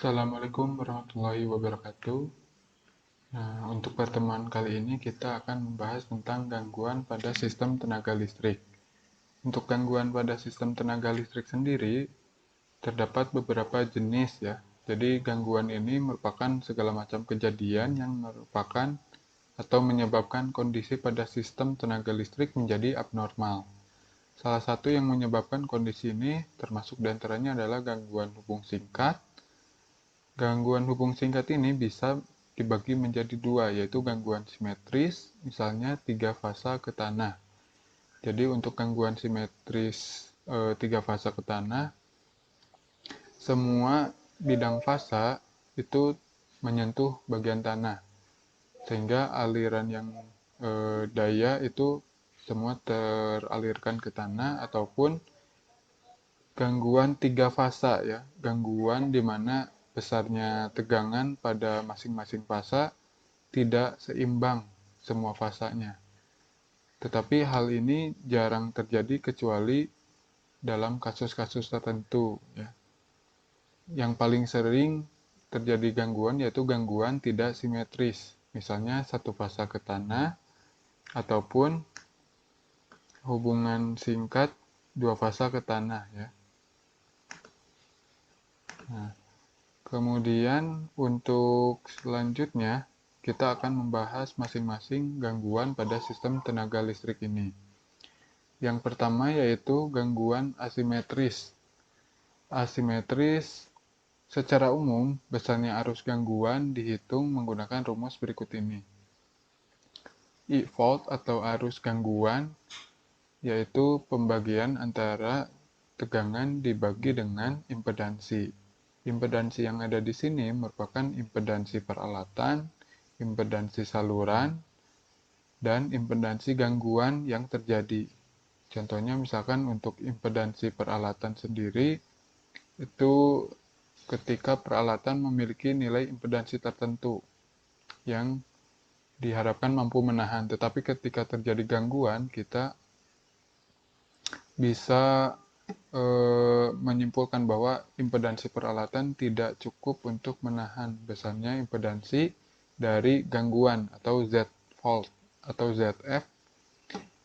Assalamualaikum warahmatullahi wabarakatuh. Nah, untuk pertemuan kali ini kita akan membahas tentang gangguan pada sistem tenaga listrik. Untuk gangguan pada sistem tenaga listrik sendiri, terdapat beberapa jenis ya. Jadi gangguan ini merupakan segala macam kejadian yang merupakan atau menyebabkan kondisi pada sistem tenaga listrik menjadi abnormal. Salah satu yang menyebabkan kondisi ini termasuk diantaranya adalah gangguan hubung singkat. Gangguan hubung singkat ini bisa dibagi menjadi dua, yaitu gangguan simetris, misalnya 3 fasa ke tanah. Jadi untuk gangguan simetris 3 fasa ke tanah, semua bidang fasa itu menyentuh bagian tanah, sehingga aliran yang daya itu semua teralirkan ke tanah, ataupun gangguan 3 fasa ya, gangguan di mana besarnya tegangan pada masing-masing fasa tidak seimbang semua fasanya. Tetapi hal ini jarang terjadi kecuali dalam kasus-kasus tertentu ya. Yang paling sering terjadi gangguan yaitu gangguan tidak simetris, misalnya 1 fasa ke tanah ataupun hubungan singkat 2 fasa ke tanah ya. Nah, kemudian untuk selanjutnya kita akan membahas masing-masing gangguan pada sistem tenaga listrik ini. Yang pertama yaitu gangguan asimetris. Asimetris secara umum besarnya arus gangguan dihitung menggunakan rumus berikut ini. E fault atau arus gangguan yaitu pembagian antara tegangan dibagi dengan impedansi. Impedansi yang ada di sini merupakan impedansi peralatan, impedansi saluran, dan impedansi gangguan yang terjadi. Contohnya misalkan untuk impedansi peralatan sendiri, itu ketika peralatan memiliki nilai impedansi tertentu yang diharapkan mampu menahan. Tetapi ketika terjadi gangguan, kita bisa menyimpulkan bahwa impedansi peralatan tidak cukup untuk menahan besarnya impedansi dari gangguan atau Z fault atau ZF,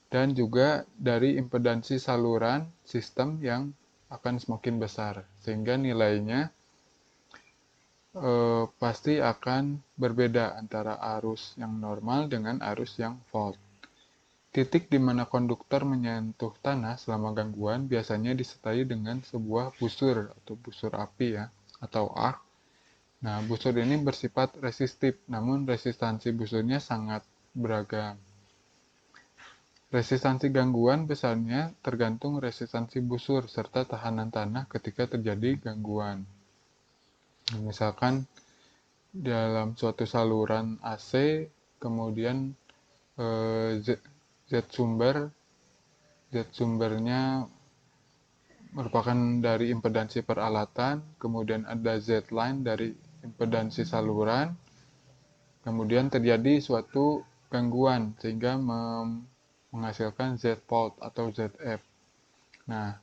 dan juga dari impedansi saluran sistem yang akan semakin besar, sehingga nilainya pasti akan berbeda antara arus yang normal dengan arus yang fault. Titik di mana konduktor menyentuh tanah selama gangguan biasanya disertai dengan sebuah busur atau busur api ya, atau arc. Nah, busur ini bersifat resistif, namun resistansi busurnya sangat beragam. Resistansi gangguan besarnya tergantung resistansi busur serta tahanan tanah ketika terjadi gangguan. Misalkan dalam suatu saluran AC, kemudian Z sumbernya merupakan dari impedansi peralatan, kemudian ada Z line dari impedansi saluran, kemudian terjadi suatu gangguan sehingga menghasilkan Z fault atau ZF. Nah,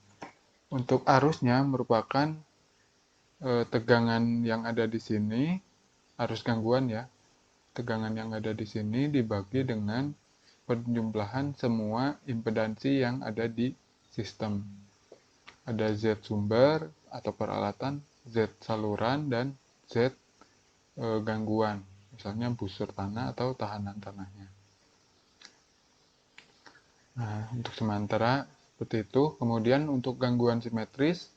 untuk arusnya merupakan tegangan yang ada di sini, arus gangguan ya, tegangan yang ada di sini dibagi dengan penjumlahan semua impedansi yang ada di sistem. Ada Z sumber atau peralatan, Z saluran, dan Z gangguan, misalnya busur tanah atau tahanan tanahnya. Nah, untuk sementara seperti itu. Kemudian untuk gangguan simetris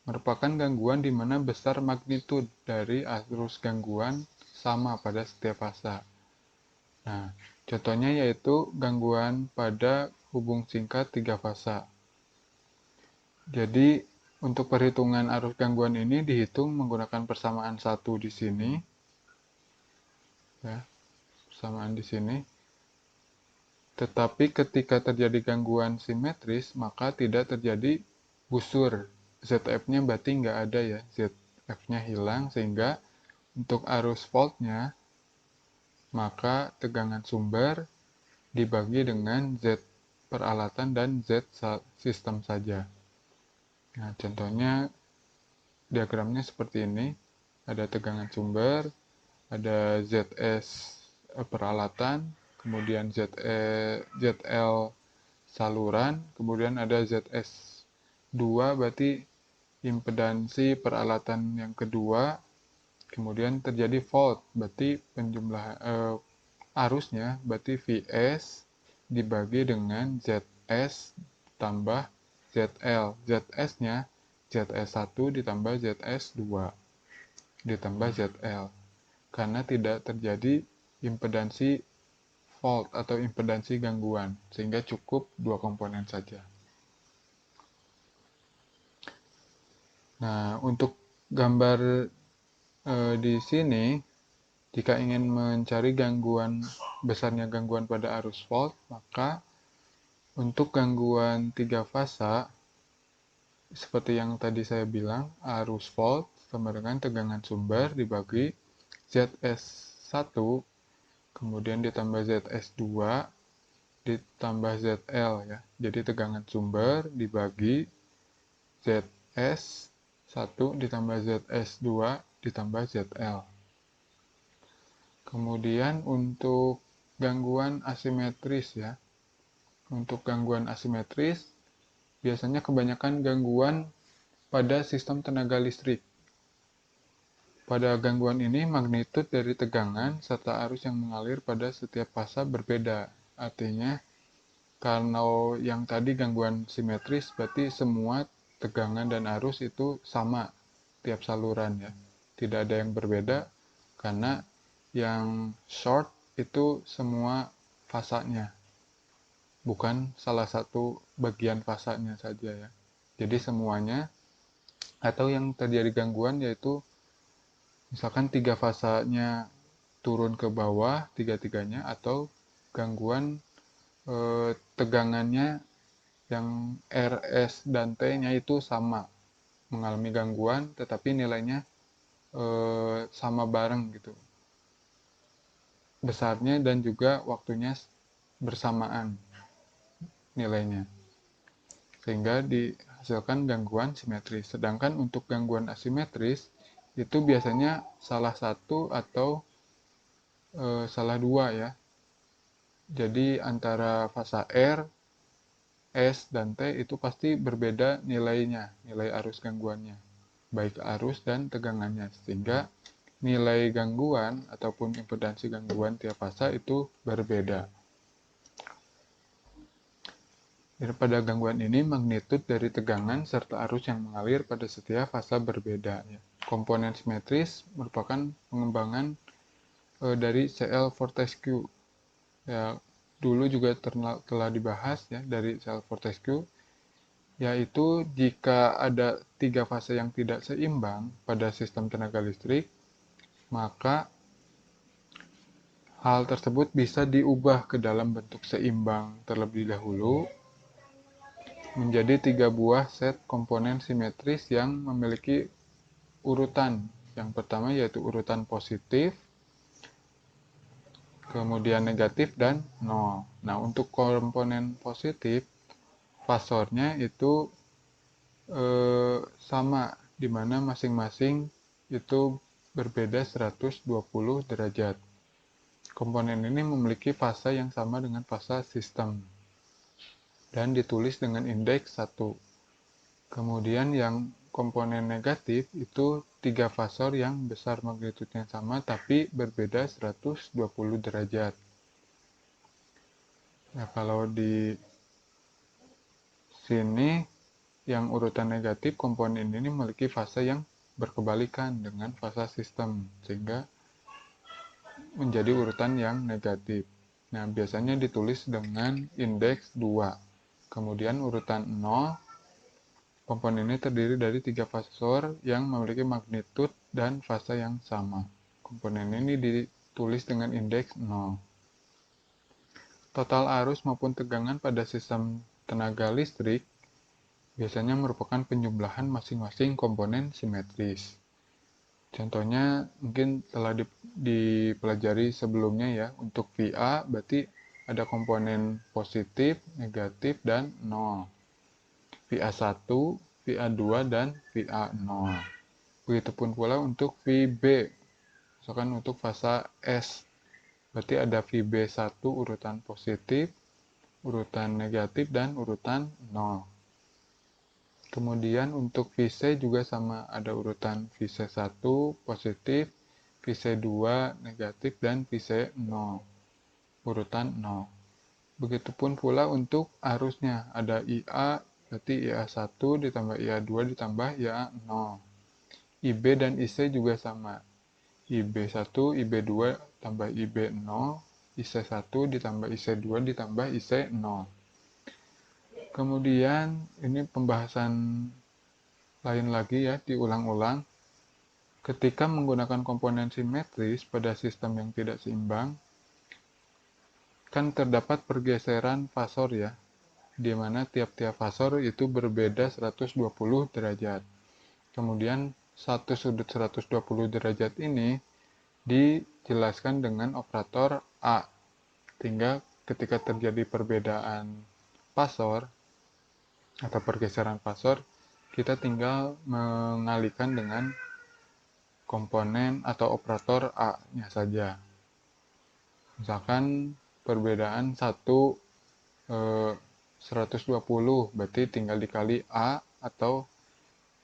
merupakan gangguan di mana besar magnitud dari arus gangguan sama pada setiap fasa. Nah, contohnya yaitu gangguan pada hubung singkat 3 fasa. Jadi, untuk perhitungan arus gangguan ini dihitung menggunakan persamaan 1 di sini. Ya, persamaan di sini. Tetapi ketika terjadi gangguan simetris, maka tidak terjadi busur. ZF-nya berarti nggak ada ya, ZF-nya hilang, sehingga untuk arus fault-nya, maka tegangan sumber dibagi dengan Z peralatan dan Z sistem saja. Nah, contohnya diagramnya seperti ini. ada tegangan sumber, ada ZS peralatan, kemudian ZL saluran, kemudian ada ZS 2 berarti impedansi peralatan yang kedua, kemudian terjadi fault berarti arusnya berarti Vs dibagi dengan Zs tambah ZL. Zs-nya Zs1 ditambah Zs2 ditambah ZL. Karena tidak terjadi impedansi fault atau impedansi gangguan, sehingga cukup dua komponen saja. Nah, untuk gambar di sini, jika ingin mencari besarnya gangguan pada arus fault, maka untuk gangguan 3 fasa, seperti yang tadi saya bilang, arus fault sama dengan tegangan sumber dibagi ZS1, kemudian ditambah ZS2, ditambah ZL ya. Jadi tegangan sumber dibagi ZS1 ditambah ZS2 ditambah ZL. Kemudian untuk gangguan asimetris ya. Untuk gangguan asimetris, biasanya kebanyakan gangguan pada sistem tenaga listrik. Pada gangguan ini, magnitud dari tegangan serta arus yang mengalir pada setiap fasa berbeda. Artinya, kalau yang tadi gangguan simetris, berarti semua tegangan dan arus itu sama tiap saluran ya. Tidak ada yang berbeda, karena yang short itu semua fasanya, bukan salah satu bagian fasanya saja ya. Jadi semuanya, atau yang terjadi gangguan yaitu misalkan 3 fasanya turun ke bawah, tiga-tiganya, atau gangguan tegangannya yang RS dan T-nya itu sama, mengalami gangguan tetapi nilainya sama bareng gitu, besarnya dan juga waktunya bersamaan nilainya, sehingga dihasilkan gangguan simetris. Sedangkan untuk gangguan asimetris itu biasanya salah satu atau salah dua ya. Jadi antara fasa R, S, dan T itu pasti berbeda nilainya, nilai arus gangguannya, baik arus dan tegangannya, sehingga nilai gangguan ataupun impedansi gangguan tiap fasa itu berbeda. Pada gangguan ini, magnitud dari tegangan serta arus yang mengalir pada setiap fasa berbeda. Komponen simetris merupakan pengembangan dari CL Fortescue. Ya, dulu juga telah dibahas ya dari CL Fortescue, yaitu jika ada 3 fase yang tidak seimbang pada sistem tenaga listrik, maka hal tersebut bisa diubah ke dalam bentuk seimbang terlebih dahulu menjadi 3 buah set komponen simetris yang memiliki urutan. Yang pertama yaitu urutan positif, kemudian negatif, dan nol. Nah, untuk komponen positif, fasornya itu sama, di mana masing-masing itu berbeda 120 derajat. Komponen ini memiliki fasa yang sama dengan fasa sistem dan ditulis dengan indeks 1. Kemudian yang komponen negatif itu 3 fasor yang besar magnitudenya sama tapi berbeda 120 derajat. Nah, kalau di sini yang urutan negatif, komponen ini memiliki fase yang berkebalikan dengan fasa sistem, sehingga menjadi urutan yang negatif. Nah, biasanya ditulis dengan indeks 2. Kemudian urutan 0, komponen ini terdiri dari 3 fasor yang memiliki magnitud dan fase yang sama. Komponen ini ditulis dengan indeks 0. Total arus maupun tegangan pada sistem tenaga listrik biasanya merupakan penjumlahan masing-masing komponen simetris. Contohnya mungkin telah dipelajari sebelumnya ya. Untuk VA berarti ada komponen positif, negatif, dan 0. VA1, VA2, dan VA0. Begitupun pula untuk VB, misalkan untuk fasa S, berarti ada VB1 urutan positif, urutan negatif, dan urutan 0. Kemudian untuk VC juga sama, ada urutan VC1 positif, VC2 negatif, dan VC0 urutan 0. Begitupun pula untuk arusnya, ada IA, berarti IA1 ditambah IA2 ditambah IA0. IB dan IC juga sama, IB1, IB2 tambah IB0, IC1 ditambah IC2 ditambah IC0. Kemudian ini pembahasan lain lagi ya, diulang-ulang. Ketika menggunakan komponen simetris pada sistem yang tidak seimbang, kan terdapat pergeseran fasor ya, di mana tiap-tiap fasor itu berbeda 120 derajat. Kemudian satu sudut 120 derajat ini dijelaskan dengan operator A. Sehingga ketika terjadi perbedaan fasor atau pergeseran fasor, kita tinggal mengalihkan dengan komponen atau operator A-nya saja. Misalkan perbedaan 120, berarti tinggal dikali A atau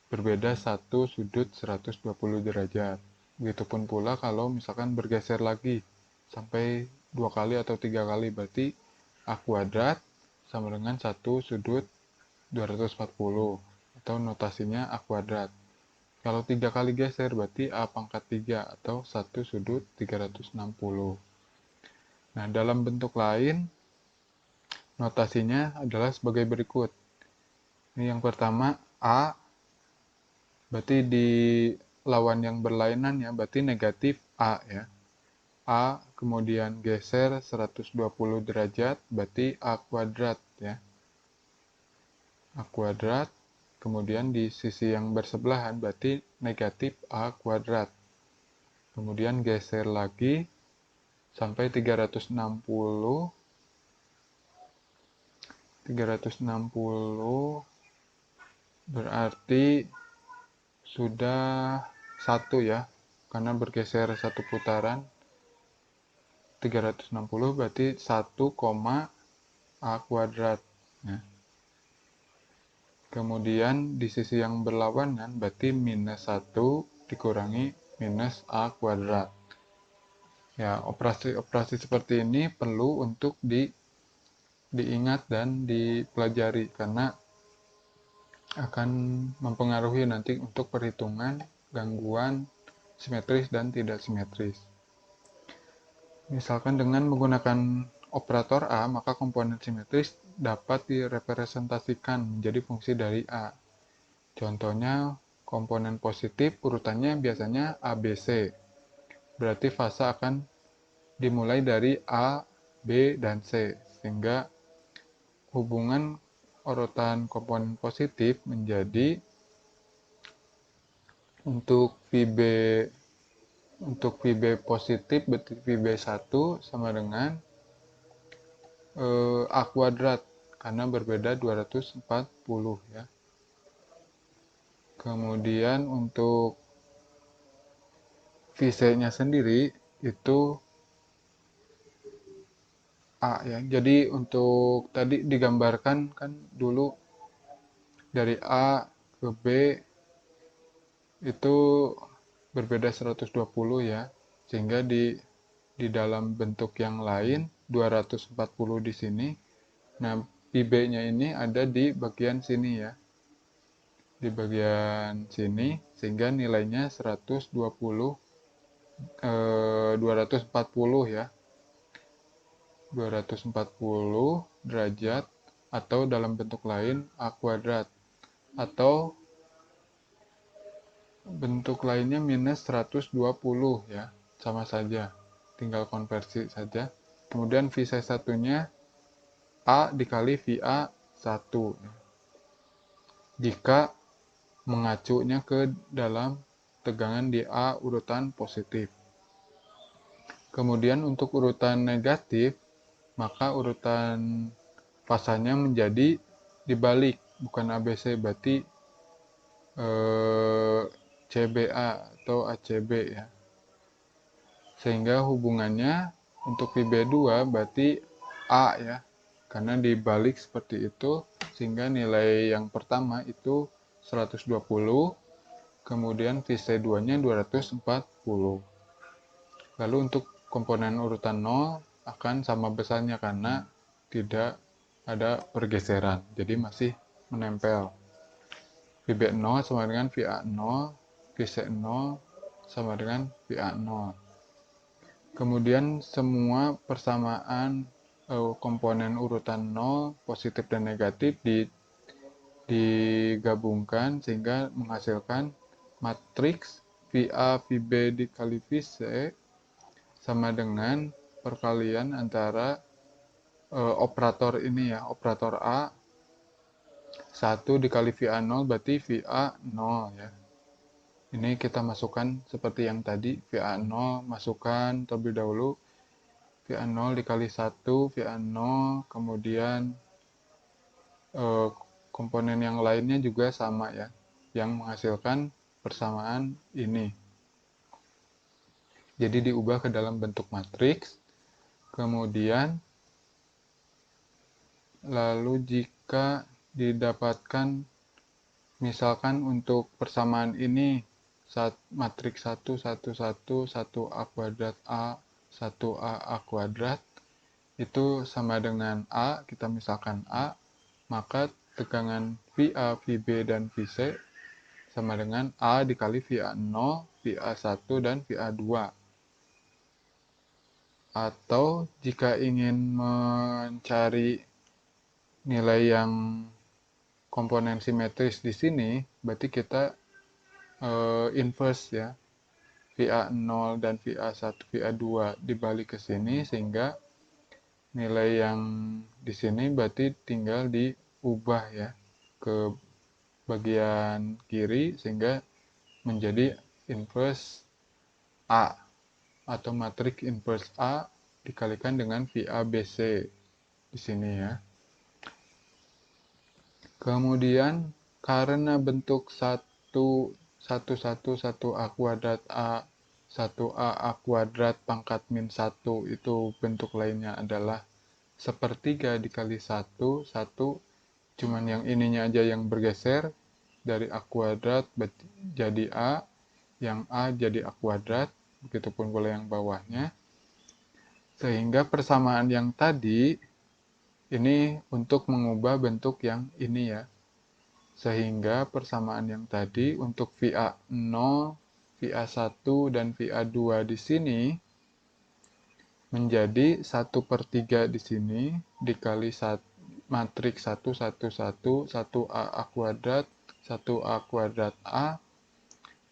berbeda satu sudut 120 derajat. Begitupun pula kalau misalkan bergeser lagi sampai 2 kali atau 3 kali, berarti A kuadrat sama dengan satu sudut 240 atau notasinya A kuadrat. Kalau 3 kali geser berarti A pangkat 3 atau satu sudut 360. Nah, dalam bentuk lain notasinya adalah sebagai berikut. Ini yang pertama A, berarti di lawan yang berlainan ya, berarti negatif A ya. A kemudian geser 120 derajat, berarti A kuadrat ya. A kuadrat, kemudian di sisi yang bersebelahan berarti negatif A kuadrat. Kemudian geser lagi sampai 360 berarti sudah 1 ya, karena bergeser satu putaran. 360 berarti 1, A kuadrat ya. Kemudian di sisi yang berlawanan berarti minus 1 dikurangi minus A kuadrat. Ya, operasi-operasi seperti ini perlu untuk diingat dan dipelajari karena akan mempengaruhi nanti untuk perhitungan gangguan simetris dan tidak simetris. Misalkan dengan menggunakan operator A, maka komponen simetris dapat direpresentasikan menjadi fungsi dari A. Contohnya, komponen positif urutannya biasanya ABC. Berarti fasa akan dimulai dari A, B, dan C. Sehingga hubungan urutan komponen positif menjadi untuk VB positif berarti VB1 sama dengan A kuadrat karena berbeda 240 ya. Kemudian untuk VC-nya sendiri itu A ya. Jadi untuk tadi digambarkan kan dulu dari A ke B itu berbeda 120 ya. Sehingga di dalam bentuk yang lain 240 di sini. Nah, PB-nya ini ada di bagian sini ya. Di bagian sini sehingga nilainya 240 ya. 240 derajat atau dalam bentuk lain A kuadrat atau bentuk lainnya minus 120 ya, sama saja, tinggal konversi saja. Kemudian VC satunya A dikali VA 1 jika mengacunya ke dalam tegangan di A urutan positif. Kemudian untuk urutan negatif, maka urutan fasanya menjadi dibalik, bukan ABC, berarti CBA atau ACB ya. Sehingga hubungannya untuk VB2 berarti A ya. Karena dibalik seperti itu, sehingga nilai yang pertama itu 120, kemudian VC2-nya 240. Lalu untuk komponen urutan 0 akan sama besarnya karena tidak ada pergeseran, jadi masih menempel. VB0 sama dengan VA0, VC0 sama dengan VA0. Kemudian semua persamaan komponen urutan 0, positif dan negatif digabungkan sehingga menghasilkan matriks VA VB dikali VC sama dengan perkalian antara operator ini ya, operator A 1 dikali VA0 berarti VA0 ya. Ini kita masukkan seperti yang tadi, VA0 masukkan terlebih dahulu, VA0 dikali 1, VA0, kemudian komponen yang lainnya juga sama ya, yang menghasilkan persamaan ini. Jadi diubah ke dalam bentuk matriks, kemudian lalu jika didapatkan misalkan untuk persamaan ini matriks 1, 1, 1, 1A kuadrat A, 1A A kuadrat itu sama dengan A, kita misalkan A, maka tegangan VA, VB, dan VC sama dengan A dikali VA0, VA1, dan VA2. Atau jika ingin mencari nilai yang komponen simetris di sini, berarti kita inverse ya, VA0 dan VA1, VA2 dibalik ke sini, sehingga nilai yang di sini berarti tinggal diubah ya ke bagian kiri sehingga menjadi inverse A atau matriks inverse A dikalikan dengan VABC di sini ya. Kemudian karena bentuk 1A kuadrat A 1A A kuadrat pangkat min 1 itu bentuk lainnya adalah sepertiga dikali 1, cuman yang ininya aja yang bergeser dari A kuadrat jadi A, yang A jadi A kuadrat, begitupun pula yang bawahnya. Sehingga persamaan yang tadi ini untuk mengubah bentuk yang ini ya. Sehingga persamaan yang tadi untuk VA0, VA1, dan VA2 di sini menjadi 1/3 di sini dikali matriks 1, 1, 1, 1A A kuadrat, 1A kuadrat A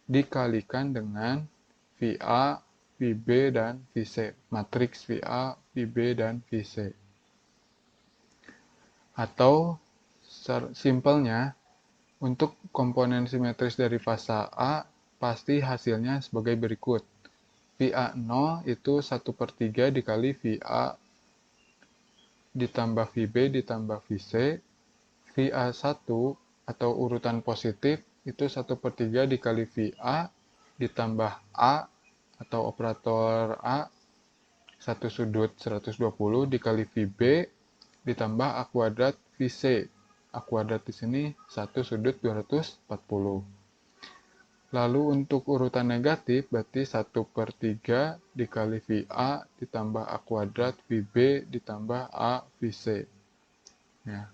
dikalikan dengan VA, VB, dan VC. Matriks VA, VB, dan VC. Atau simpelnya, untuk komponen simetris dari fasa A, pasti hasilnya sebagai berikut. VA0 itu 1/3 dikali VA ditambah VB ditambah VC. VA1 atau urutan positif itu 1/3 dikali VA ditambah A atau operator A 1 sudut 120 dikali VB ditambah A kuadrat VC. A kuadrat di sini 1 sudut 240. Lalu untuk urutan negatif berarti 1/3 dikali VA ditambah A kuadrat VB ditambah A VC. Ya.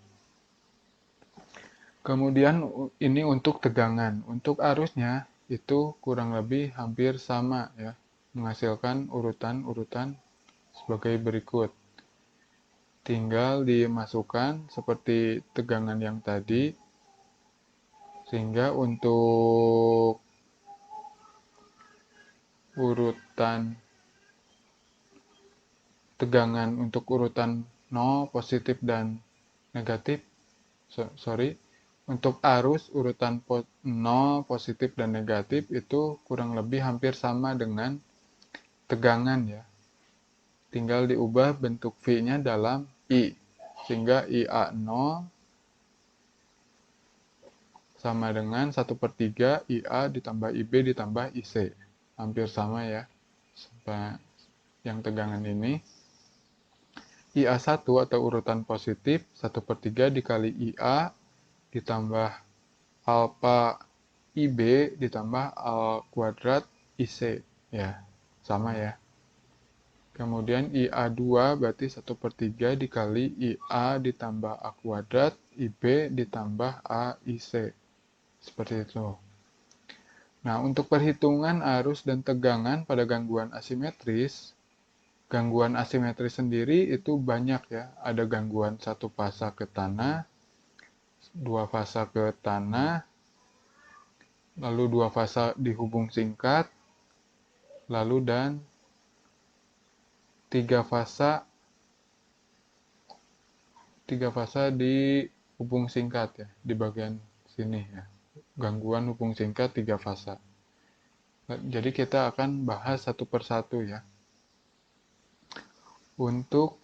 Kemudian ini untuk tegangan. Untuk arusnya itu kurang lebih hampir sama ya, menghasilkan urutan-urutan sebagai berikut. Tinggal dimasukkan seperti tegangan yang tadi, sehingga untuk urutan tegangan untuk urutan 0, positif, dan negatif, untuk arus urutan 0, positif, dan negatif itu kurang lebih hampir sama dengan tegangan ya. Tinggal diubah bentuk V-nya dalam I, sehingga IA0 sama dengan 1/3 IA ditambah IB ditambah IC. Hampir sama ya, yang tegangan ini. IA1 atau urutan positif 1/3 dikali IA ditambah alfa IB ditambah Al kuadrat IC. Ya, sama ya. Kemudian IA2 berarti 1/3 dikali IA ditambah A kuadrat IB ditambah AIC. Seperti itu. Nah, untuk perhitungan arus dan tegangan pada gangguan asimetris sendiri itu banyak ya. Ada gangguan satu fasa ke tanah, dua fasa ke tanah, lalu dua fasa dihubung singkat, lalu dan tiga fasa di hubung singkat ya, di bagian sini ya. Gangguan hubung singkat tiga fasa. Jadi kita akan bahas satu persatu ya. Untuk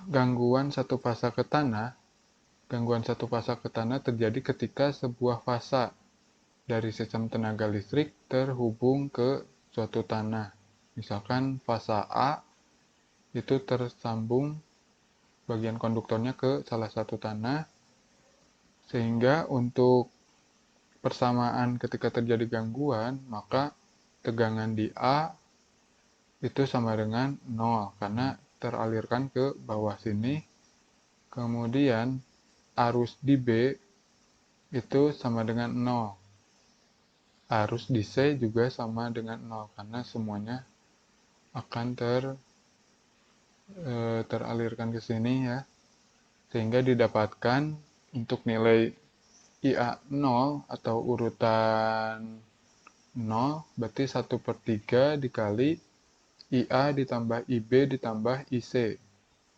gangguan satu fasa ke tanah terjadi ketika sebuah fasa dari sistem tenaga listrik terhubung ke suatu tanah. Misalkan fasa A itu tersambung bagian konduktornya ke salah satu tanah, sehingga untuk persamaan ketika terjadi gangguan, maka tegangan di A itu sama dengan 0 karena teralirkan ke bawah sini. Kemudian arus di B itu sama dengan 0. Arus di C juga sama dengan 0 karena semuanya akan teralirkan ke sini ya. Sehingga didapatkan untuk nilai IA 0 atau urutan 0 berarti 1/3 dikali IA ditambah IB ditambah IC.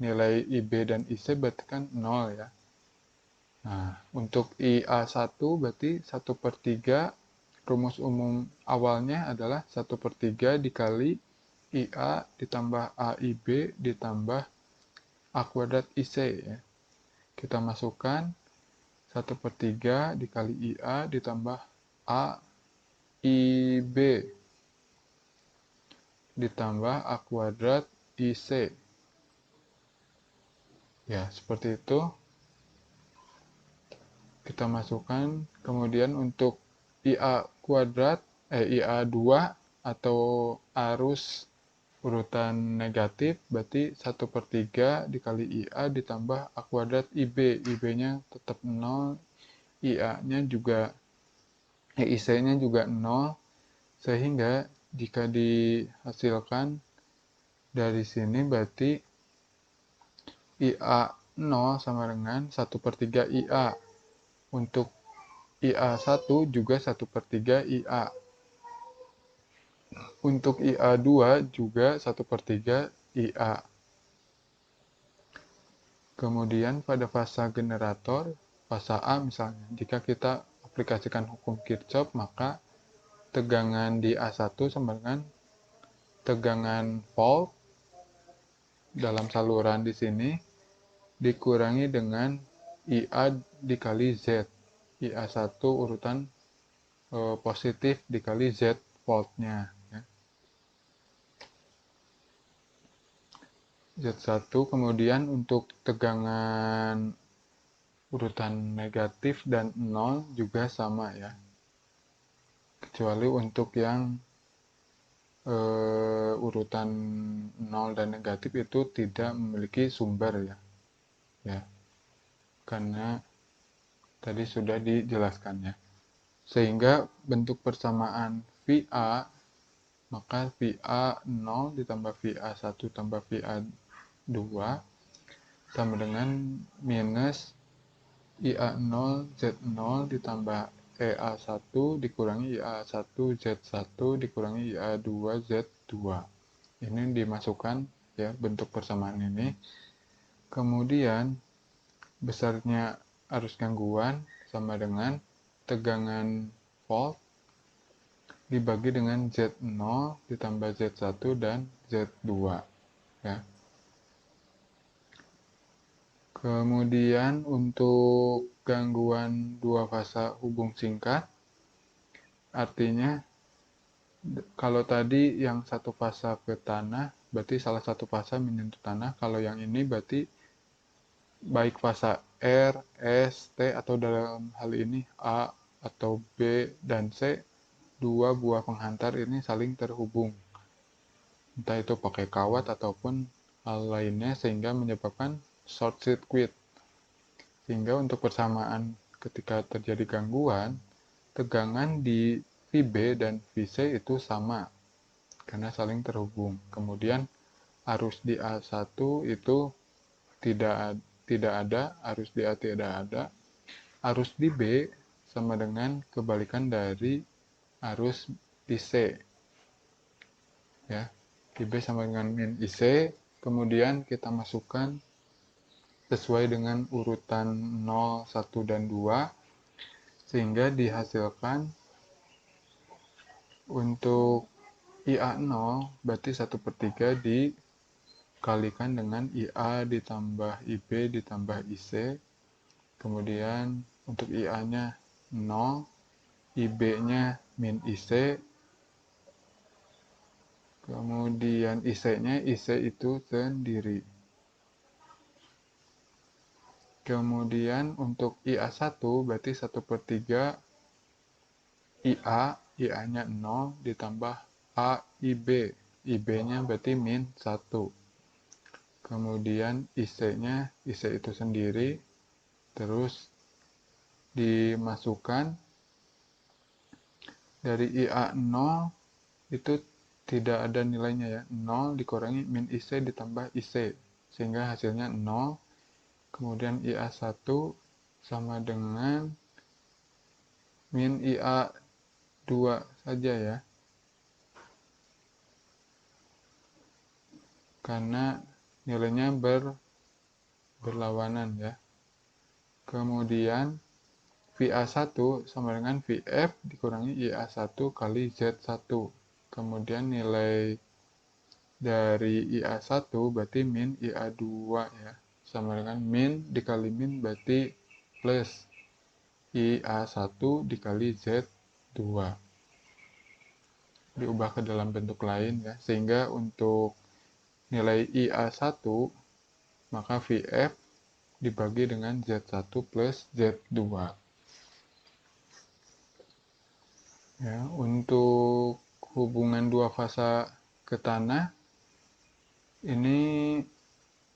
Nilai IB dan IC berarti kan 0 ya. Nah, untuk IA1 berarti 1/3, rumus umum awalnya adalah 1/3 dikali IA ditambah AIB ditambah A kuadrat IC ya. Kita masukkan 1/3 dikali IA ditambah AIB ditambah A kuadrat IC. Ya, seperti itu. Kita masukkan, kemudian untuk IA2 atau arus urutan negatif berarti 1/3 dikali IA ditambah A kuadrat IB. IB-nya tetap 0, IC-nya juga 0, sehingga jika dihasilkan dari sini berarti IA 0 sama dengan 1/3 IA. Untuk IA1 juga 1/3 IA. Untuk IA2 juga 1/3 IA. Kemudian pada fasa generator, fasa A misalnya, jika kita aplikasikan hukum Kirchhoff, maka tegangan di A1 sama dengan tegangan volt dalam saluran di sini dikurangi dengan IA dikali Z. IA1 urutan positif dikali Z voltnya. Ya. Z1 kemudian untuk tegangan urutan negatif dan 0 juga sama ya. Kecuali untuk yang urutan 0 dan negatif itu tidak memiliki sumber ya. Ya. Karena tadi sudah dijelaskannya. Sehingga bentuk persamaan VA, maka VA 0 ditambah VA 1 tambah VA 2 sama dengan minus IA0 Z0 ditambah EA1 dikurangi IA1 Z1 dikurangi IA2 Z2. Ini dimasukkan ya bentuk persamaan ini. Kemudian besarnya arus gangguan sama dengan tegangan volt dibagi dengan Z0 ditambah Z1 dan Z2 ya. Kemudian untuk gangguan dua fasa hubung singkat, artinya kalau tadi yang satu fasa ke tanah, berarti salah satu fasa menyentuh tanah. Kalau yang ini berarti baik fasa R, S, T, atau dalam hal ini A atau B dan C, dua buah penghantar ini saling terhubung. Entah itu pakai kawat ataupun hal lainnya sehingga menyebabkan short circuit. Sehingga untuk persamaan ketika terjadi gangguan, tegangan di VB dan VC itu sama karena saling terhubung. Kemudian arus di A1 itu tidak ada, arus di A tidak ada. Arus di B sama dengan kebalikan dari arus di C. Ya. Di B sama dengan min IC, kemudian kita masukkan sesuai dengan urutan 0, 1, dan 2, sehingga dihasilkan untuk IA0 berarti 1/3 dikalikan dengan IA ditambah IB ditambah IC, kemudian untuk IA-nya 0, IB-nya min IC, kemudian IC-nya IC itu sendiri. Kemudian untuk IA1 berarti 1/3 IA, IA-nya 0 ditambah A IB, IB-nya berarti min 1. Kemudian IC-nya, IC itu sendiri, terus dimasukkan dari IA0 itu tidak ada nilainya ya, 0 dikurangi min IC ditambah IC, sehingga hasilnya 0. Kemudian IA1 sama dengan min IA2 saja ya, karena nilainya berlawanan ya. Kemudian VA1 sama dengan VF dikurangi IA1 kali Z1. Kemudian nilai dari IA1 berarti min IA2 ya. Sama dengan min dikali min berarti plus IA1 dikali Z2. Diubah ke dalam bentuk lain ya. Sehingga untuk nilai IA1 maka VF dibagi dengan Z1 plus Z2. Ya, untuk hubungan dua fasa ke tanah ini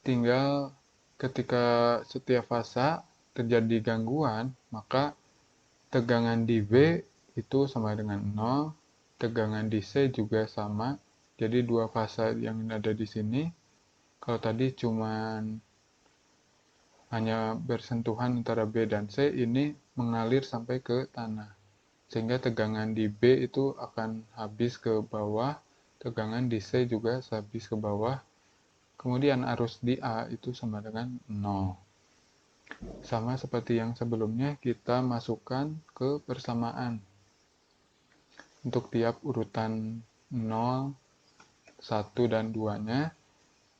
tinggal ketika setiap fasa terjadi gangguan, maka tegangan di V itu sama dengan 0, tegangan di C juga sama. Jadi dua fasa yang ada di sini, kalau tadi cuman hanya bersentuhan antara B dan C, ini mengalir sampai ke tanah. Sehingga tegangan di B itu akan habis ke bawah, tegangan di C juga habis ke bawah. Kemudian arus di A itu sama dengan 0. Sama seperti yang sebelumnya, kita masukkan ke persamaan. Untuk tiap urutan 0, 1, dan 2-nya,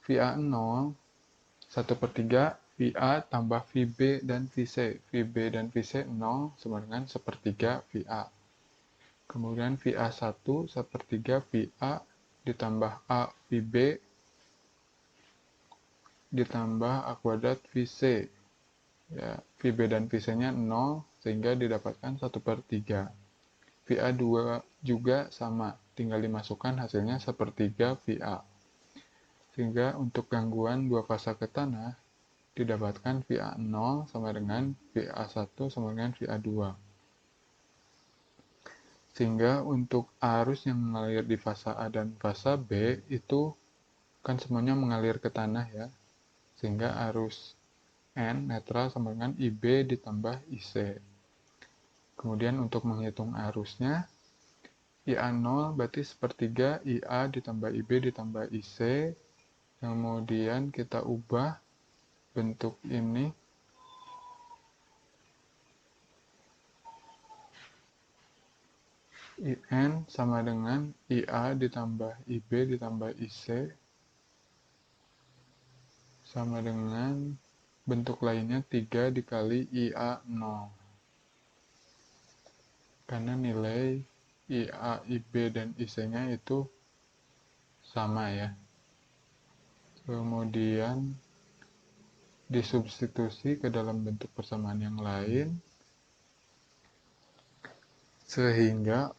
VA0 1/3 VA tambah VB dan VC. VB dan VC 0 sama dengan 1/3 VA. Kemudian VA1 1/3 VA ditambah A VB ditambah A kuadrat VC. Ya, VB dan VC-nya 0 sehingga didapatkan 1/3. VA2 juga sama, tinggal dimasukkan hasilnya 1/3 VA. Sehingga untuk gangguan dua fasa ke tanah didapatkan VA0 sama dengan VA1 sama dengan VA2. Sehingga untuk arus yang mengalir di fasa A dan fasa B itu kan semuanya mengalir ke tanah ya. Sehingga arus N netral sama dengan IB ditambah IC. Kemudian untuk menghitung arusnya, IA0 berarti 1/3 IA ditambah IB ditambah IC. Kemudian kita ubah bentuk ini IN sama dengan IA ditambah IB ditambah IC sama dengan bentuk lainnya 3 dikali IA 0. Karena nilai IA, IB, dan IC-nya itu sama ya. Kemudian disubstitusi ke dalam bentuk persamaan yang lain, sehingga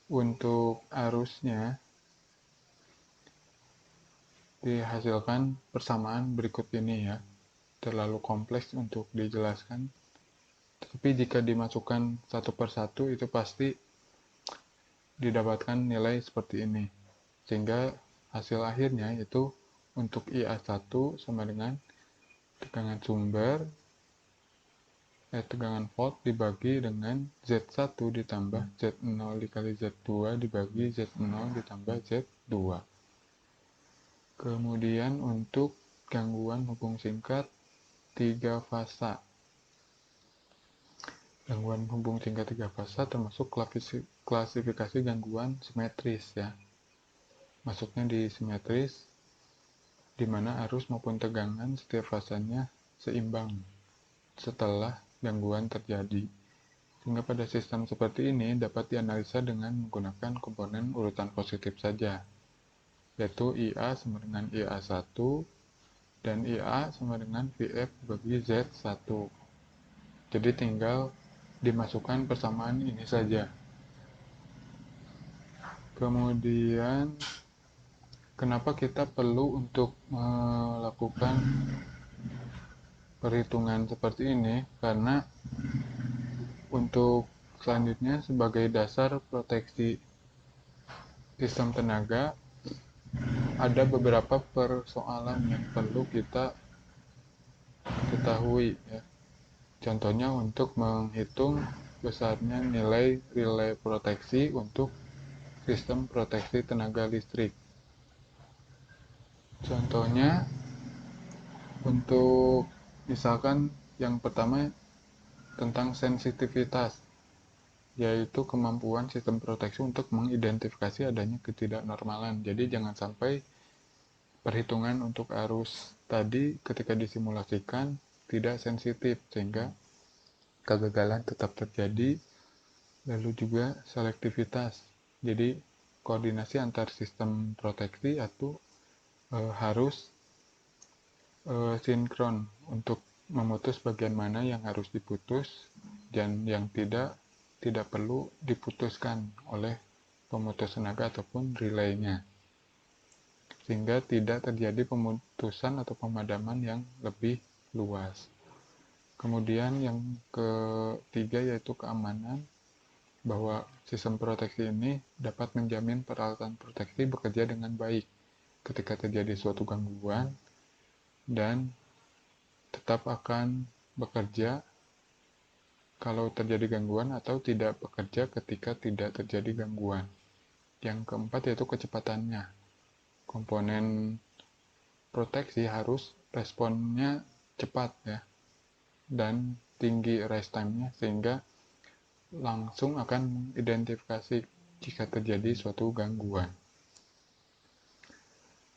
untuk arusnya dihasilkan persamaan berikut ini ya. Terlalu kompleks untuk dijelaskan, tapi jika dimasukkan satu persatu itu pasti didapatkan nilai seperti ini, sehingga hasil akhirnya itu untuk IA1 sama dengan tegangan sumber tegangan volt dibagi dengan Z1 ditambah Z0 dikali Z2 dibagi Z0 ditambah Z2. Kemudian untuk gangguan hubung singkat 3 fasa. Gangguan hubung singkat 3 fasa termasuk klasifikasi gangguan simetris ya. Masuknya di simetris, di mana arus maupun tegangan setiap fasanya seimbang setelah gangguan terjadi. Sehingga pada sistem seperti ini dapat dianalisa dengan menggunakan komponen urutan positif saja, yaitu IA sama dengan IA1 dan IA sama dengan VF bagi Z1. Jadi tinggal dimasukkan persamaan ini saja. Kemudian kenapa kita perlu untuk melakukan perhitungan seperti ini? Karena untuk selanjutnya sebagai dasar proteksi sistem tenaga ada beberapa persoalan yang perlu kita ketahui ya. Contohnya untuk menghitung besarnya nilai relay proteksi untuk sistem proteksi tenaga listrik. Contohnya untuk misalkan yang pertama tentang sensitivitas, yaitu kemampuan sistem proteksi untuk mengidentifikasi adanya ketidaknormalan. Jadi jangan sampai perhitungan untuk arus tadi ketika disimulasikan tidak sensitif sehingga kegagalan tetap terjadi. Lalu juga selektivitas, jadi koordinasi antar sistem proteksi atau harus sinkron untuk memutus bagian mana yang harus diputus dan yang tidak perlu diputuskan oleh pemutus tenaga ataupun relaynya, sehingga tidak terjadi pemutusan atau pemadaman yang lebih luas. Kemudian yang ketiga yaitu keamanan, bahwa sistem proteksi ini dapat menjamin peralatan proteksi bekerja dengan baik ketika terjadi suatu gangguan dan tetap akan bekerja kalau terjadi gangguan atau tidak bekerja ketika tidak terjadi gangguan. Yang keempat yaitu kecepatannya. Komponen proteksi harus responnya cepat ya, dan tinggi rest time-nya sehingga langsung akan mengidentifikasi jika terjadi suatu gangguan.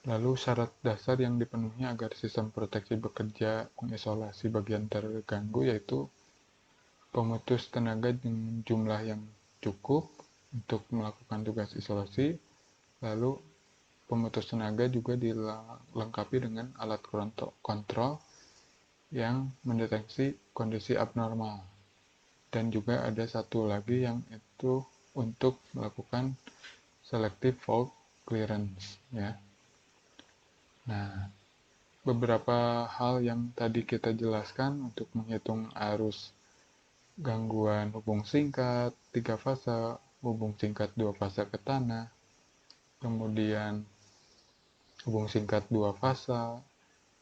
Lalu syarat dasar yang dipenuhi agar sistem proteksi bekerja mengisolasi bagian terganggu yaitu pemutus tenaga dengan jumlah yang cukup untuk melakukan tugas isolasi. Lalu pemutus tenaga juga dilengkapi dengan alat kontrol yang mendeteksi kondisi abnormal. Dan juga ada satu lagi yang itu untuk melakukan selective fault clearance ya. Nah, beberapa hal yang tadi kita jelaskan untuk menghitung arus gangguan hubung singkat 3 fase, hubung singkat 2 fase ke tanah, kemudian hubung singkat 2 fase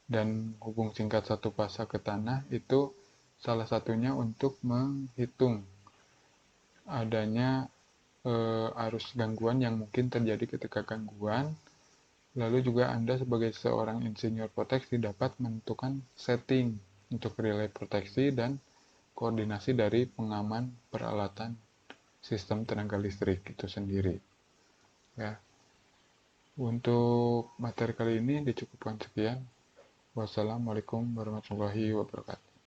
dan hubung singkat 1 fase ke tanah, itu salah satunya untuk menghitung adanya arus gangguan yang mungkin terjadi ketika gangguan. Lalu juga Anda sebagai seorang insinyur proteksi dapat menentukan setting untuk relay proteksi dan koordinasi dari pengaman peralatan sistem tenaga listrik itu sendiri. Ya. Untuk materi kali ini dicukupkan sekian. Wassalamualaikum warahmatullahi wabarakatuh.